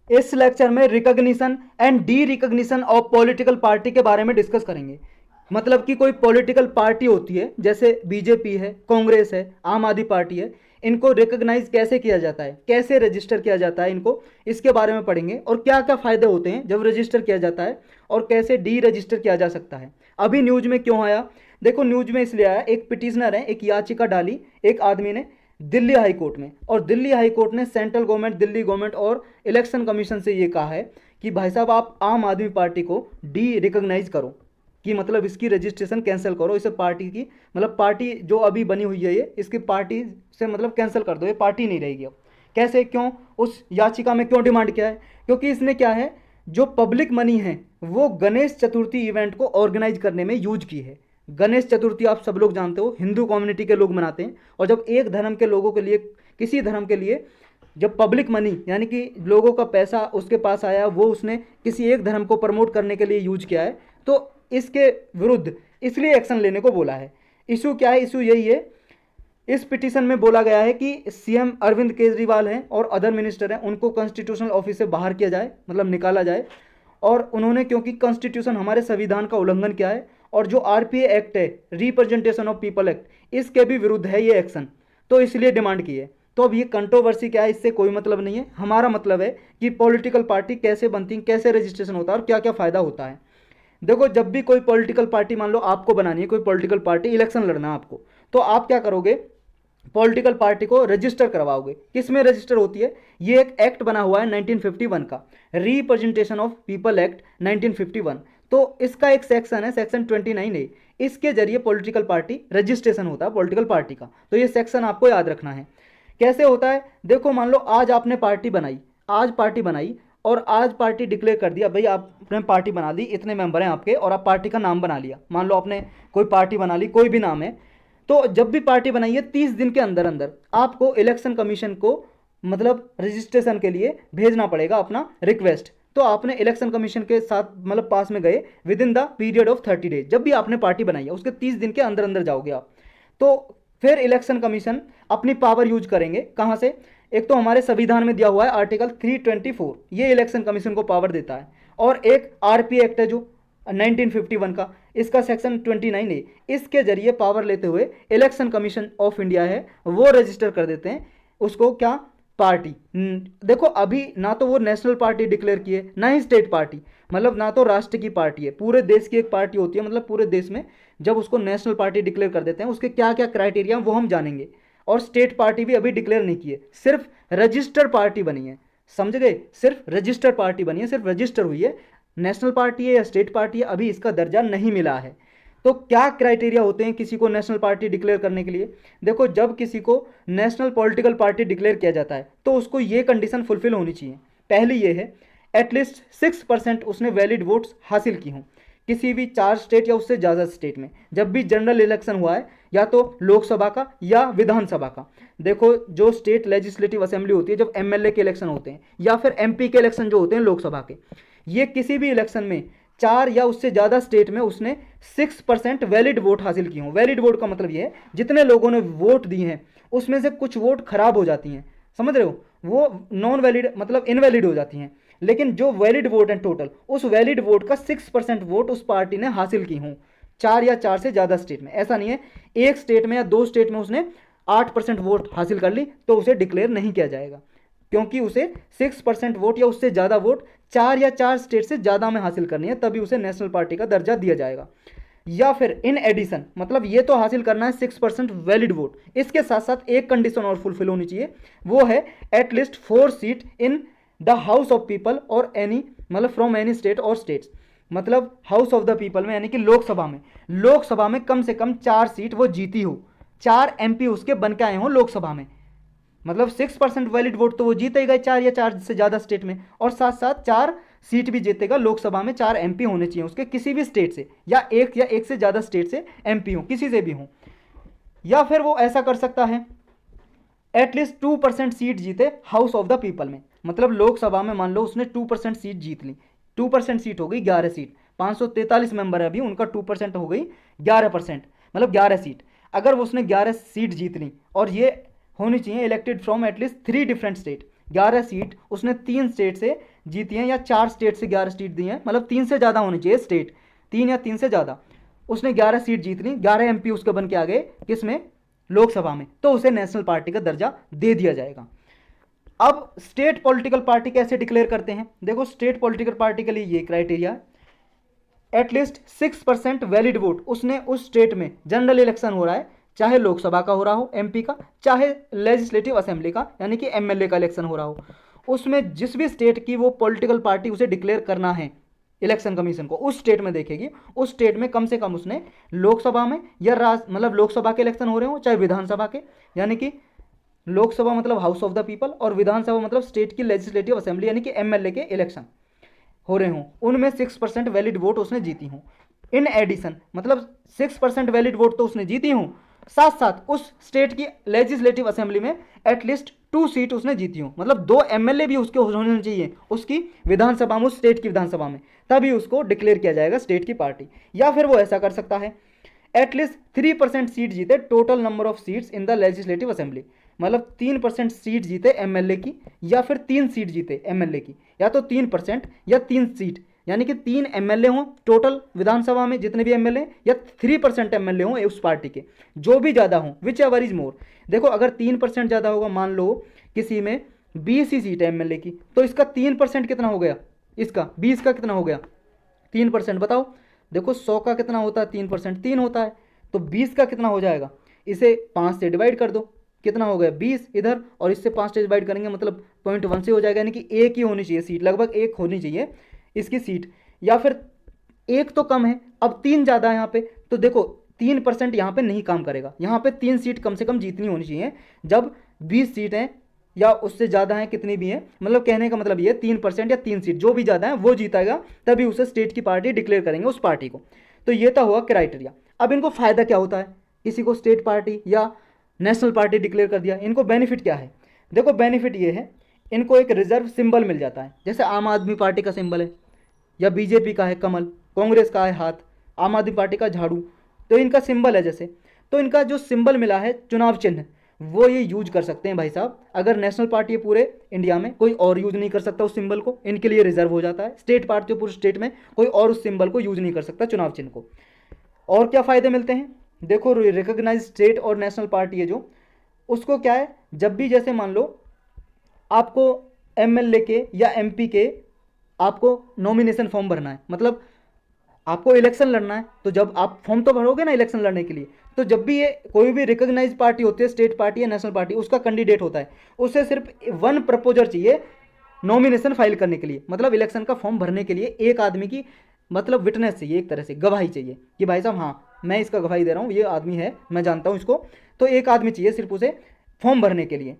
इस लेक्चर में recognition and D recognition of political party के बारे में डिस्कस करेंगे। मतलब कि कोई पॉलिटिकल पार्टी होती है, जैसे बीजेपी है, कांग्रेस है, आम आदमी पार्टी है, इनको रिकॉग्नाइज कैसे किया जाता है, कैसे रजिस्टर किया जाता है इनको, इसके बारे में पढ़ेंगे। और क्या क्या फ़ायदे होते हैं जब रजिस्टर किया जाता है, और कैसे डी रजिस्टर किया जा सकता है। अभी न्यूज में क्यों आया, देखो न्यूज में इसलिए आया, एक पिटिशनर है, एक याचिका डाली एक आदमी ने दिल्ली हाई कोर्ट में, और दिल्ली हाई कोर्ट ने सेंट्रल गवर्नमेंट, दिल्ली गवर्नमेंट और इलेक्शन कमीशन से ये कहा है कि भाई साहब आप आम आदमी पार्टी को डी रिकॉग्नाइज करो, कि मतलब इसकी रजिस्ट्रेशन कैंसिल करो, इसे पार्टी की, मतलब पार्टी जो अभी बनी हुई है ये, इसकी पार्टी से मतलब कैंसिल कर दो, ये पार्टी नहीं रहेगी अब। कैसे, क्यों, उस याचिका में क्यों डिमांड किया है, क्योंकि इसने क्या है, जो पब्लिक मनी है वो गणेश चतुर्थी इवेंट को ऑर्गेनाइज करने में यूज की है। गणेश चतुर्थी आप सब लोग जानते हो, हिंदू कम्युनिटी के लोग मनाते हैं। और जब एक धर्म के लोगों के लिए, किसी धर्म के लिए जब पब्लिक मनी यानी कि लोगों का पैसा उसके पास आया, वो उसने किसी एक धर्म को प्रमोट करने के लिए यूज किया है, तो इसके विरुद्ध इसलिए एक्शन लेने को बोला है। इशू क्या है, इशू यही है, इस पिटीशन में बोला गया है कि सीएम अरविंद केजरीवाल हैं और अदर मिनिस्टर हैं, उनको कॉन्स्टिट्यूशनल ऑफिस से बाहर किया जाए, मतलब निकाला जाए। और उन्होंने, क्योंकि कॉन्स्टिट्यूशन हमारे संविधान का उल्लंघन किया है, और जो आरपीए एक्ट है, रिप्रेजेंटेशन ऑफ पीपल एक्ट, इसके भी विरुद्ध है ये एक्शन, तो इसलिए डिमांड की है। तो अब ये कंट्रोवर्सी क्या है, इससे कोई मतलब नहीं है। हमारा मतलब है कि पॉलिटिकल पार्टी कैसे बनती है, कैसे रजिस्ट्रेशन होता है और क्या क्या फ़ायदा होता है। देखो, जब भी कोई पॉलिटिकल पार्टी, मान लो आपको बनानी है कोई पॉलिटिकल पार्टी, इलेक्शन लड़ना है आपको, तो आप क्या करोगे, पॉलिटिकल पार्टी को रजिस्टर करवाओगे। किस में रजिस्टर होती है, ये एक एक्ट बना हुआ है 1951 का, रिप्रेजेंटेशन ऑफ पीपल एक्ट 1951। तो इसका एक सेक्शन है, सेक्शन 29A, इसके जरिए पॉलिटिकल पार्टी रजिस्ट्रेशन होता है पॉलिटिकल पार्टी का। तो ये सेक्शन आपको याद रखना है। कैसे होता है, देखो मान लो आज आपने पार्टी बनाई, आज पार्टी बनाई, और आज पार्टी डिक्लेयर कर दिया, भाई आपने पार्टी बना दी, इतने मेंबर हैं आपके, और आप पार्टी का नाम बना लिया। मान लो आपने कोई पार्टी बना ली, कोई भी नाम है, तो जब भी पार्टी बनाई है 30 दिन के अंदर अंदर आपको इलेक्शन कमीशन को मतलब रजिस्ट्रेशन के लिए भेजना पड़ेगा अपना रिक्वेस्ट। तो आपने इलेक्शन कमीशन के साथ मतलब पास में गए with in the period of 30 days, जब भी आपने पार्टी बनाई है उसके 30 दिन के अंदर अंदर जाओगे आप। तो फिर इलेक्शन कमीशन अपनी पावर यूज करेंगे, कहाँ से, एक तो हमारे संविधान में दिया हुआ है आर्टिकल 324, ये इलेक्शन कमीशन को पावर देता है। और एक आरपी एक्ट है जो 1951 का, इसका सेक्शन 29A, इसके जरिए पावर लेते हुए इलेक्शन कमीशन ऑफ इंडिया है वो रजिस्टर कर देते हैं उसको, क्या, पार्टी। देखो अभी ना तो वो नेशनल पार्टी डिक्लेयर किए, ना ही स्टेट पार्टी, मतलब ना तो राष्ट्र की पार्टी है, पूरे देश की एक पार्टी होती है, मतलब पूरे देश में जब उसको नेशनल पार्टी डिक्लेयर कर देते हैं उसके क्या क्या क्राइटेरिया वो हम जानेंगे। और स्टेट पार्टी भी अभी डिक्लेयर नहीं की है, सिर्फ रजिस्टर पार्टी बनी है, समझ गए, सिर्फ रजिस्टर पार्टी बनी है, सिर्फ रजिस्टर हुई है। नेशनल पार्टी है या स्टेट पार्टी है, अभी इसका दर्जा नहीं मिला है। तो क्या क्राइटेरिया होते हैं किसी को नेशनल पार्टी डिक्लेयर करने के लिए, देखो जब किसी को नेशनल पॉलिटिकल पार्टी डिक्लेयर किया जाता है तो उसको ये कंडीशन फुलफिल होनी चाहिए। पहली ये है, एटलीस्ट 6% उसने वैलिड वोट्स हासिल की हों किसी भी 4 स्टेट या उससे ज़्यादा स्टेट में, जब भी जनरल इलेक्शन हुआ है, या तो लोकसभा का या विधानसभा का। देखो जो स्टेट लेजिस्लेटिव असेंबली होती है, जब एमएलए के इलेक्शन होते हैं या फिर एमपी के इलेक्शन जो होते हैं लोकसभा के, ये किसी भी इलेक्शन में 4 या उससे ज़्यादा स्टेट में उसने 6% वैलिड वोट हासिल किए हों। वैलिड वोट का मतलब ये है जितने लोगों ने वोट दिए हैं उसमें से कुछ वोट खराब हो जाती हैं, समझ रहे हो, वो नॉन वैलिड मतलब इनवैलिड हो जाती हैं, लेकिन जो वैलिड वोट है टोटल, उस वैलिड वोट का 6% वोट उस पार्टी ने हासिल की हों 4 या 4 से ज़्यादा स्टेट में। ऐसा नहीं है एक स्टेट में या 2 स्टेट में उसने 8% वोट हासिल कर ली तो उसे डिक्लेयर नहीं किया जाएगा, क्योंकि उसे 6% वोट या उससे ज़्यादा वोट 4 या 4 स्टेट से ज़्यादा में हासिल करनी है, तभी उसे नेशनल पार्टी का दर्जा दिया जाएगा। या फिर इन एडिशन, मतलब ये तो हासिल करना है 6% वैलिड वोट, इसके साथ साथ एक कंडीशन और फुलफिल होनी चाहिए, वो है at least 4 seat in the house of people और एनी, मतलब फ्रॉम एनी स्टेट और स्टेट्स, मतलब हाउस ऑफ द पीपल में यानी कि लोकसभा में, लोकसभा में कम से कम 4 सीट वो जीती हो, 4 एमपी उसके बन के आए हों लोकसभा में, मतलब 6% वैलिड वोट तो वो जीतेगा 4 या 4 से ज़्यादा स्टेट में, और साथ साथ 4 सीट भी जीतेगा लोकसभा में, 4 एमपी होने चाहिए उसके किसी भी स्टेट से, या एक से ज़्यादा स्टेट से एमपी हो, किसी से भी हो। या फिर वो ऐसा कर सकता है एटलीस्ट 2% सीट जीते हाउस ऑफ द पीपल में, मतलब लोकसभा में मान लो उसने 2% सीट जीत ली, 2% सीट हो गई 11 सीट, 543 मेंबर है अभी, उनका 2% हो गई 11%, मतलब 11 सीट। अगर उसने 11 सीट जीत ली, और ये होनी चाहिए elected from at least 3 different state, 11 seat उसने 3 स्टेट से जीती हैं, या 4 स्टेट से 11 सीट दी हैं, मतलब 3 से ज़्यादा होनी चाहिए स्टेट, 3 या 3 से ज़्यादा। उसने 11 सीट जीत ली, 11 एमपी उसके बन के आ गए किसमें, लोकसभा में, तो उसे नेशनल पार्टी का दर्जा दे दिया जाएगा। अब स्टेट पॉलिटिकल पार्टी कैसे डिक्लेयर करते हैं, देखो स्टेट पॉलिटिकल पार्टी के लिए ये क्राइटेरिया है, एटलीस्ट 6% वैलिड वोट उसने उस स्टेट में, जनरल इलेक्शन हो रहा है, चाहे लोकसभा का हो रहा हो एमपी का, चाहे लेजिस्लेटिव असेंबली का यानी कि एमएलए का इलेक्शन हो रहा हो, उसमें जिस भी स्टेट की वो पॉलिटिकल पार्टी उसे डिक्लेयर करना है, इलेक्शन कमीशन को उस स्टेट में देखेगी, उस स्टेट में कम से कम उसने लोकसभा में या मतलब लोकसभा के इलेक्शन हो रहे हो चाहे विधानसभा के, यानी कि लोकसभा मतलब हाउस ऑफ द पीपल और विधानसभा मतलब स्टेट की लेजिस्लेटिव असेंबली यानी कि एमएलए के इलेक्शन हो रहे हों, उनमें 6% वैलिड वोट उसने जीती हूँ। इन एडिशन मतलब 6% वैलिड वोट तो उसने जीती हूँ, साथ साथ उस स्टेट की लेजिस्लेटिव असेंबली में एटलीस्ट 2 सीट उसने जीती हूँ, मतलब 2 एमएलए भी उसके होने चाहिए उसकी विधानसभा में, उस स्टेट की विधानसभा में, तभी उसको डिक्लेयर किया जाएगा स्टेट की पार्टी। या फिर वो ऐसा कर सकता है एटलीस्ट 3% सीट जीते total number of seats in the legislative assembly, मतलब 3% सीट जीते एमएलए की, या फिर 3 सीट जीते एमएलए की, या तो 3% या 3 सीट, यानी कि 3 एमएलए हों टोटल विधानसभा में जितने भी एमएलए, या 3% एमएलए हों उस पार्टी के, जो भी ज़्यादा हों, विच एवर इज मोर। देखो अगर 3% ज़्यादा होगा, मान लो किसी में 20 ही सीट है एमएलए की, तो इसका 3% कितना हो गया, इसका 20 का कितना हो गया, 3% बताओ। देखो 100 का कितना होता है, 3% 3 होता है, तो 20 का कितना हो जाएगा, इसे 5 से डिवाइड कर दो, कितना हो गया 20 इधर, और इससे 5 से डिवाइड करेंगे मतलब 0.1 से हो जाएगा, यानी कि एक ही होनी चाहिए सीट, लगभग एक होनी चाहिए इसकी सीट, या फिर एक तो कम है, अब 3 ज़्यादा है यहाँ पे, तो देखो 3% यहाँ पे नहीं काम करेगा, यहाँ पे 3 सीट कम से कम जीतनी होनी चाहिए, जब 20 सीट हैं या उससे ज़्यादा है कितनी भी है, मतलब कहने का मतलब ये 3% या 3 सीट जो भी ज़्यादा है वो जीतेगा, तभी उसे स्टेट की पार्टी डिक्लेयर करेंगे उस पार्टी को। तो ये तो हुआ क्राइटेरिया। अब इनको फ़ायदा क्या होता है, किसी को स्टेट पार्टी या नेशनल पार्टी डिक्लेयर कर दिया, इनको बेनिफिट क्या है, देखो बेनिफिट ये है, इनको एक रिजर्व सिंबल मिल जाता है, जैसे आम आदमी पार्टी का सिंबल है, या बीजेपी का है कमल, कांग्रेस का है हाथ, आम आदमी पार्टी का झाड़ू, तो इनका सिंबल है जैसे, तो इनका जो सिंबल मिला है चुनाव चिन्ह, वो ये यूज कर सकते हैं भाई साहब। अगर नेशनल पार्टी है पूरे इंडिया में, कोई और यूज नहीं कर सकता उस सिंबल को, इनके लिए रिजर्व हो जाता है। स्टेट पार्टी पूरे स्टेट में कोई और उस सिंबल को यूज नहीं कर सकता, चुनाव चिन्ह को। और क्या फ़ायदे मिलते हैं, देखो रिकॉग्नाइज स्टेट और नेशनल पार्टी है जो, उसको क्या है, जब भी जैसे मान लो आपको एमएलए के या एमपी के आपको नॉमिनेशन फॉर्म भरना है, मतलब आपको इलेक्शन लड़ना है, तो जब आप फॉर्म तो भरोगे ना इलेक्शन लड़ने के लिए, तो जब भी ये कोई भी रिकॉग्नाइज पार्टी होती है, स्टेट पार्टी या नेशनल पार्टी, उसका कैंडिडेट होता है, उसे सिर्फ 1 प्रपोजर चाहिए नॉमिनेशन फाइल करने के लिए, मतलब इलेक्शन का फॉर्म भरने के लिए एक आदमी की मतलब विटनेस चाहिए, एक तरह से गवाही चाहिए कि भाई साहब हाँ मैं इसका गवाही दे रहा हूँ, ये आदमी है, मैं जानता हूँ इसको, तो एक आदमी चाहिए सिर्फ उसे फॉर्म भरने के लिए।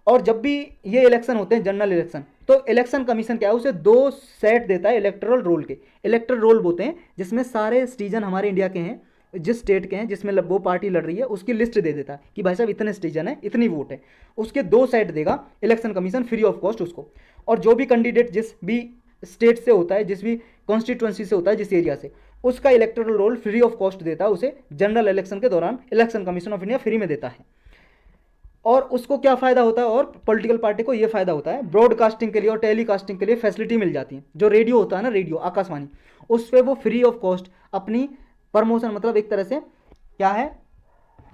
और जब भी ये इलेक्शन होते हैं जनरल इलेक्शन, तो इलेक्शन कमीशन क्या है, उसे 2 सेट देता है इलेक्टरल रोल के, इलेक्टरल रोल बोलते हैं जिसमें सारे सिटीजन हमारे इंडिया के हैं, जिस स्टेट के हैं जिसमें वो पार्टी लड़ रही है उसकी लिस्ट दे देता है कि भाई साहब इतने सिटीजन है, इतनी वोट है, उसके 2 सेट देगा election commission free of cost उसको। और जो भी कैंडिडेट जिस भी स्टेट से होता है, जिस भी कॉन्स्टिट्यूंसी से होता है, जिस एरिया से, उसका electoral roll free of cost देता है उसे, जनरल इलेक्शन के दौरान election commission of India free में देता है। और उसको क्या फ़ायदा होता है, और पॉलिटिकल पार्टी को ये फ़ायदा होता है, ब्रॉडकास्टिंग के लिए और टेलीकास्टिंग के लिए फैसिलिटी मिल जाती है। जो रेडियो होता है ना, रेडियो आकाशवाणी, उस पर वो फ्री ऑफ कॉस्ट अपनी प्रमोशन, मतलब एक तरह से क्या है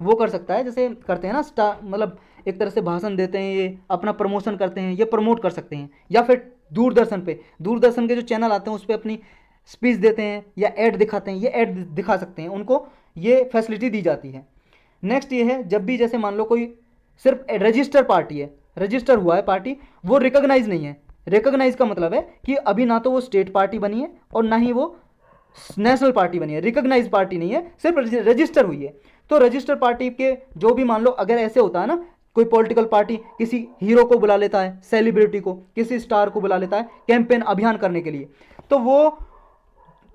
वो कर सकता है, जैसे करते हैं ना स्टार, मतलब एक तरह से भाषण देते हैं, ये अपना प्रमोशन करते हैं, ये प्रमोट कर सकते हैं। या फिर दूरदर्शन पे, दूरदर्शन के जो चैनल आते हैं उस पर अपनी स्पीच देते हैं या ऐड दिखाते हैं, ये ऐड दिखा सकते हैं, उनको ये फैसिलिटी दी जाती है। नेक्स्ट ये है, जब भी जैसे मान लो कोई सिर्फ रजिस्टर पार्टी है, रजिस्टर हुआ है पार्टी, वो रिकॉग्नाइज नहीं है। रिकॉग्नाइज का मतलब है कि अभी ना तो वो स्टेट पार्टी बनी है और ना ही वो नेशनल पार्टी बनी है, रिकॉग्नाइज पार्टी नहीं है, सिर्फ रजिस्टर हुई है। तो रजिस्टर पार्टी के जो भी मान लो, अगर ऐसे होता है ना, कोई पॉलिटिकल पार्टी किसी हीरो को बुला लेता है, सेलिब्रिटी को, किसी स्टार को बुला लेता है कैंपेन अभियान करने के लिए, तो वो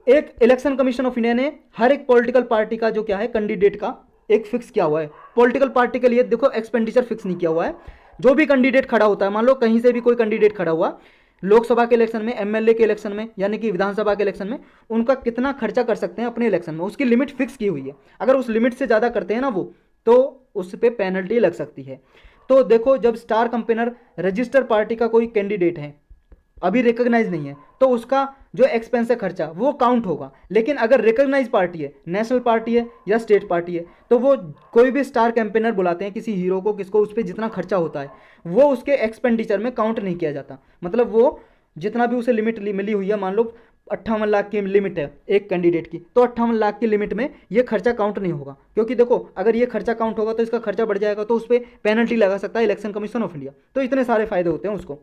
एक इलेक्शन कमीशन ऑफ इंडिया ने हर एक पॉलिटिकल पार्टी का जो क्या है कैंडिडेट का एक फिक्स किया हुआ है। पॉलिटिकल पार्टी के लिए देखो एक्सपेंडिचर फिक्स नहीं किया हुआ है, जो भी कैंडिडेट खड़ा होता है, मान लो कहीं से भी कोई कैंडिडेट खड़ा हुआ लोकसभा के इलेक्शन में, एमएलए के इलेक्शन में, यानी कि विधानसभा के इलेक्शन में, उनका कितना खर्चा कर सकते हैं अपने इलेक्शन में, उसकी लिमिट फिक्स की हुई है। अगर उस लिमिट से ज़्यादा करते हैं ना वो, तो उस पर पेनल्टी लग सकती है। तो देखो, जब स्टार कंपेनर रजिस्टर पार्टी का कोई कैंडिडेट है, अभी रिकॉग्नाइज नहीं है, तो उसका जो एक्सपेंस है, खर्चा, वो काउंट होगा। लेकिन अगर रिकॉग्नाइज पार्टी है, नेशनल पार्टी है या स्टेट पार्टी है, तो वो कोई भी स्टार कैंपेनर बुलाते हैं किसी हीरो को, किसको, उस पर जितना खर्चा होता है वो उसके एक्सपेंडिचर में काउंट नहीं किया जाता। मतलब वो जितना भी उसे लिमिट मिली हुई है, मान लो 58 लाख की लिमिट है एक कैंडिडेट की, तो 58 लाख की लिमिट में ये खर्चा काउंट नहीं होगा। क्योंकि देखो, अगर ये खर्चा काउंट होगा तो इसका खर्चा बढ़ जाएगा, तो उस पर पेनल्टी लगा सकता है इलेक्शन कमीशन ऑफ इंडिया। तो इतने सारे फायदे होते हैं उसको।